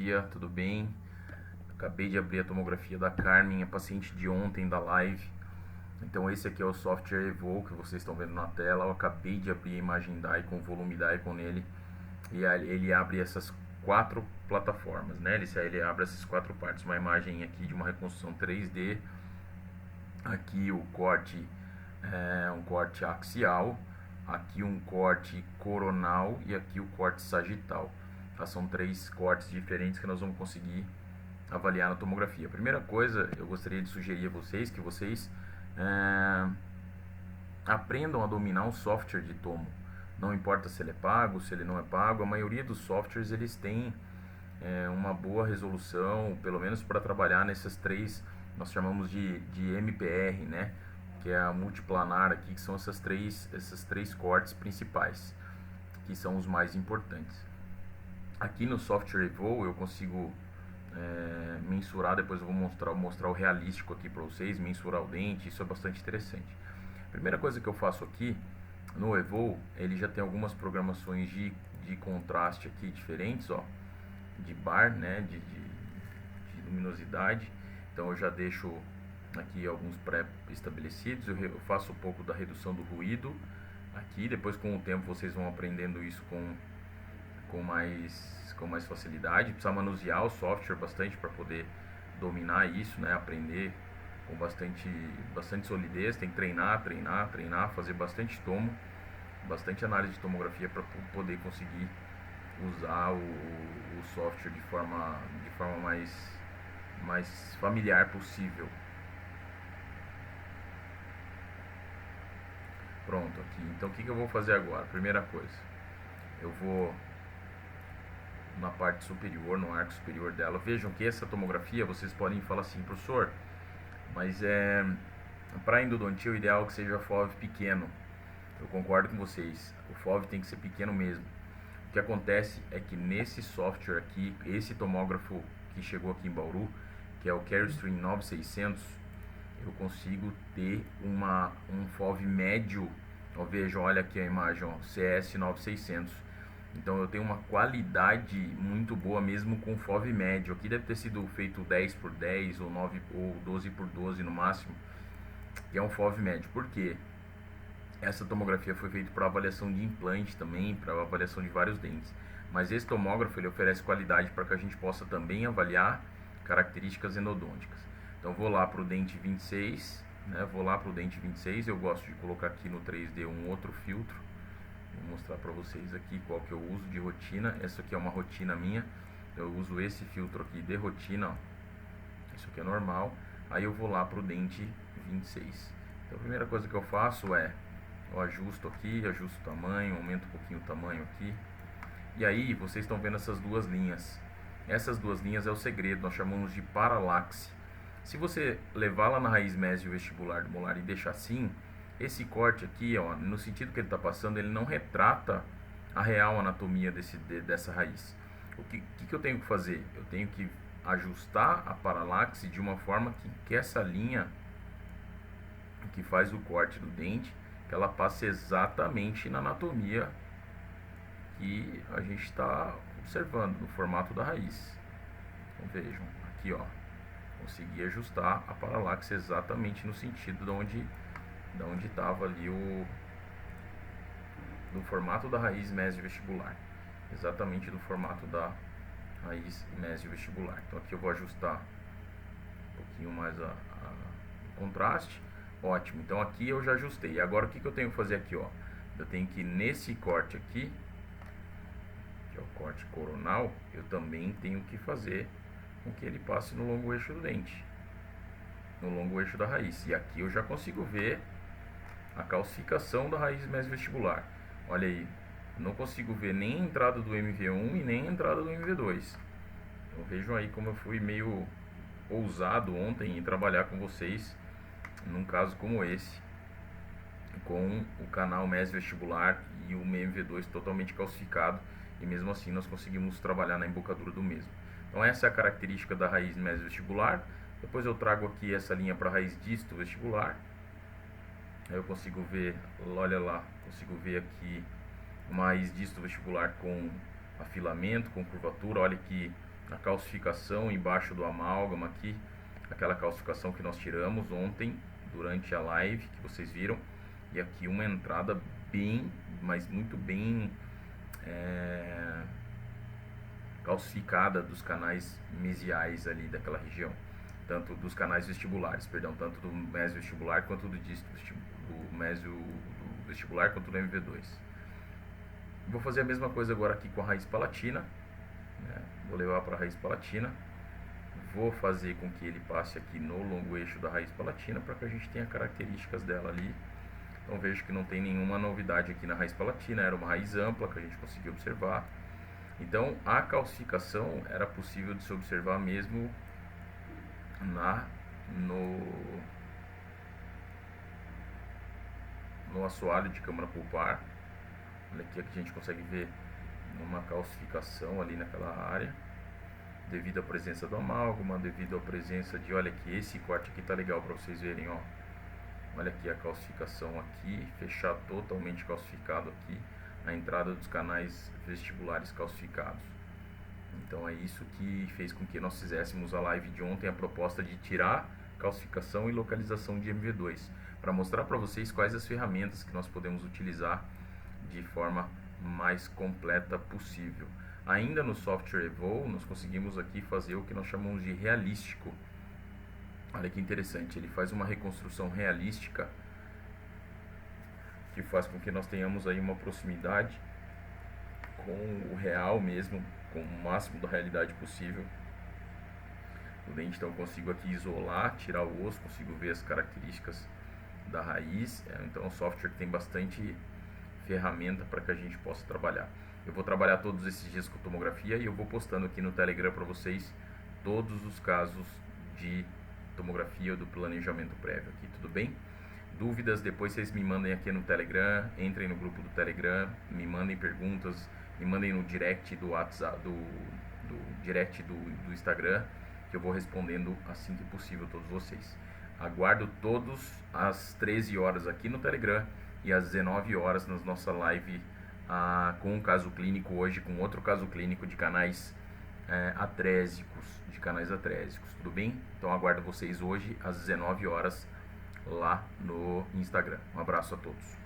dia, tudo bem? Acabei de abrir a tomografia da Carmen, a paciente de ontem da live. Então esse aqui é o software Evo que vocês estão vendo na tela. Eu acabei de abrir a imagem da Icon, volume da Icon nele. E ele abre essas quatro plataformas, né? Ele abre essas quatro partes. Uma imagem aqui de uma reconstrução 3D. Aqui o corte é um corte axial. Aqui um corte coronal e aqui o corte sagital. São três cortes diferentes que nós vamos conseguir avaliar na tomografia. A primeira coisa, eu gostaria de sugerir a vocês que vocês aprendam a dominar um software de tomo. Não importa se ele é pago, se ele não é pago, a maioria dos softwares eles têm uma boa resolução, pelo menos para trabalhar nessas três, nós chamamos de MPR, né? Que é a multiplanar aqui, que são esses três cortes principais, que são os mais importantes. Aqui no software Evo eu consigo mensurar, depois eu vou mostrar o realístico aqui para vocês, mensurar o dente, isso é bastante interessante. A primeira coisa que eu faço aqui no Evo, ele já tem algumas programações de contraste aqui diferentes, ó, de bar, né, de luminosidade. Então eu já deixo aqui alguns pré-estabelecidos, eu faço um pouco da redução do ruído aqui, depois com o tempo vocês vão aprendendo isso com mais facilidade. Precisa manusear o software bastante para poder dominar isso, né? Aprender com bastante solidez, tem que treinar, fazer bastante tomo, bastante análise de tomografia para poder conseguir usar o software de forma mais familiar possível. Pronto, aqui. Então o que eu vou fazer agora? Primeira coisa, eu vou na parte superior, no arco superior dela. Vejam que essa tomografia, vocês podem falar assim, professor, mas para endodontia o ideal é que seja FOV pequeno. Eu concordo com vocês, o FOV tem que ser pequeno mesmo. O que acontece é que nesse software aqui, esse tomógrafo que chegou aqui em Bauru, que é o Carestream 9600, eu consigo ter um FOV médio. Vejam, olha aqui a imagem, ó, CS 9600. Então eu tenho uma qualidade muito boa mesmo com FOV médio. Aqui deve ter sido feito 10x10 ou 9 ou 12x12 no máximo, que é um FOV médio. Por quê? Essa tomografia foi feita para avaliação de implante também, para avaliação de vários dentes. Mas esse tomógrafo ele oferece qualidade para que a gente possa também avaliar características endodônticas. Então vou lá para o dente 26, né? Eu gosto de colocar aqui no 3D um outro filtro. Vou mostrar para vocês aqui qual que eu uso de rotina. Essa aqui é uma rotina minha. Eu uso esse filtro aqui de rotina, ó. Isso aqui é normal. Aí eu vou lá para o dente 26. Então a primeira coisa que eu faço é eu ajusto aqui, ajusto o tamanho, aumento um pouquinho o tamanho aqui. E aí vocês estão vendo essas duas linhas. Essas duas linhas é o segredo, nós chamamos de paralaxe. Se você levar lá na raiz mesiovestibular do molar e deixar assim, esse corte aqui, ó, no sentido que ele está passando, ele não retrata a real anatomia dessa raiz. O que eu tenho que fazer? Eu tenho que ajustar a paralaxe de uma forma que essa linha que faz o corte do dente, que ela passe exatamente na anatomia que a gente está observando, no formato da raiz. Então vejam, aqui ó, consegui ajustar a paralaxe exatamente no sentido da onde estava ali do formato da raiz mesiovestibular, exatamente do formato da raiz mesiovestibular. Então aqui eu vou ajustar um pouquinho mais o contraste. Ótimo, então aqui eu já ajustei. Agora o que eu tenho que fazer aqui, ó? Eu tenho que nesse corte aqui, que é o corte coronal, eu também tenho que fazer com que ele passe no longo eixo do dente, no longo eixo da raiz. E aqui eu já consigo ver a calcificação da raiz mesiovestibular. Olha aí, não consigo ver nem a entrada do MV1 e nem a entrada do MV2. Então vejam aí como eu fui meio ousado ontem em trabalhar com vocês num caso como esse, com o canal mesiovestibular e o MV2 totalmente calcificado, e mesmo assim nós conseguimos trabalhar na embocadura do mesmo. Então essa é a característica da raiz mesiovestibular. Depois eu trago aqui essa linha para a raiz disto vestibular. Aí eu consigo ver, olha lá, consigo ver aqui uma raiz disto vestibular com afilamento, com curvatura. Olha que a calcificação embaixo do amálgama aqui, aquela calcificação que nós tiramos ontem durante a live que vocês viram, e aqui uma entrada bem, mas muito bem calcificada dos canais mesiais ali daquela região, tanto dos canais vestibulares, perdão, tanto do mésio vestibular quanto do dístolo do mésio do vestibular quanto do MV2. Vou fazer a mesma coisa agora aqui com a raiz palatina, né? Vou levar para a raiz palatina, vou fazer com que ele passe aqui no longo eixo da raiz palatina para que a gente tenha características dela ali. Então vejo que não tem nenhuma novidade aqui na raiz palatina, era uma raiz ampla que a gente conseguiu observar. Então a calcificação era possível de se observar mesmo no assoalho de câmara pulpar. Olha aqui que a gente consegue ver uma calcificação ali naquela área, devido à presença do amálgama, devido à presença de, olha aqui, esse corte aqui tá legal para vocês verem, ó. Olha aqui a calcificação aqui, fechar totalmente calcificado aqui, a entrada dos canais vestibulares calcificados. Então é isso que fez com que nós fizéssemos a live de ontem, a proposta de tirar calcificação e localização de MV2, para mostrar para vocês quais as ferramentas que nós podemos utilizar de forma mais completa possível. Ainda no software Evo, nós conseguimos aqui fazer o que nós chamamos de realístico. Olha que interessante, ele faz uma reconstrução realística que faz com que nós tenhamos aí uma proximidade com o real mesmo, com o máximo da realidade possível do dente. Então eu consigo aqui isolar, tirar o osso, consigo ver as características da raiz. Então o software tem bastante ferramenta para que a gente possa trabalhar. Eu vou trabalhar todos esses dias com tomografia e eu vou postando aqui no Telegram para vocês todos os casos de tomografia do planejamento prévio aqui, tudo bem? Dúvidas, depois vocês me mandem aqui no Telegram, entrem no grupo do Telegram, me mandem perguntas, me mandem no direct do WhatsApp, do direct do Instagram, que eu vou respondendo assim que possível todos vocês. Aguardo todos às 13 horas aqui no Telegram e às 19 horas na nossa live com um caso clínico hoje, com outro caso clínico de canais atrésicos, tudo bem? Então aguardo vocês hoje às 19 horas lá no Instagram. Um abraço a todos.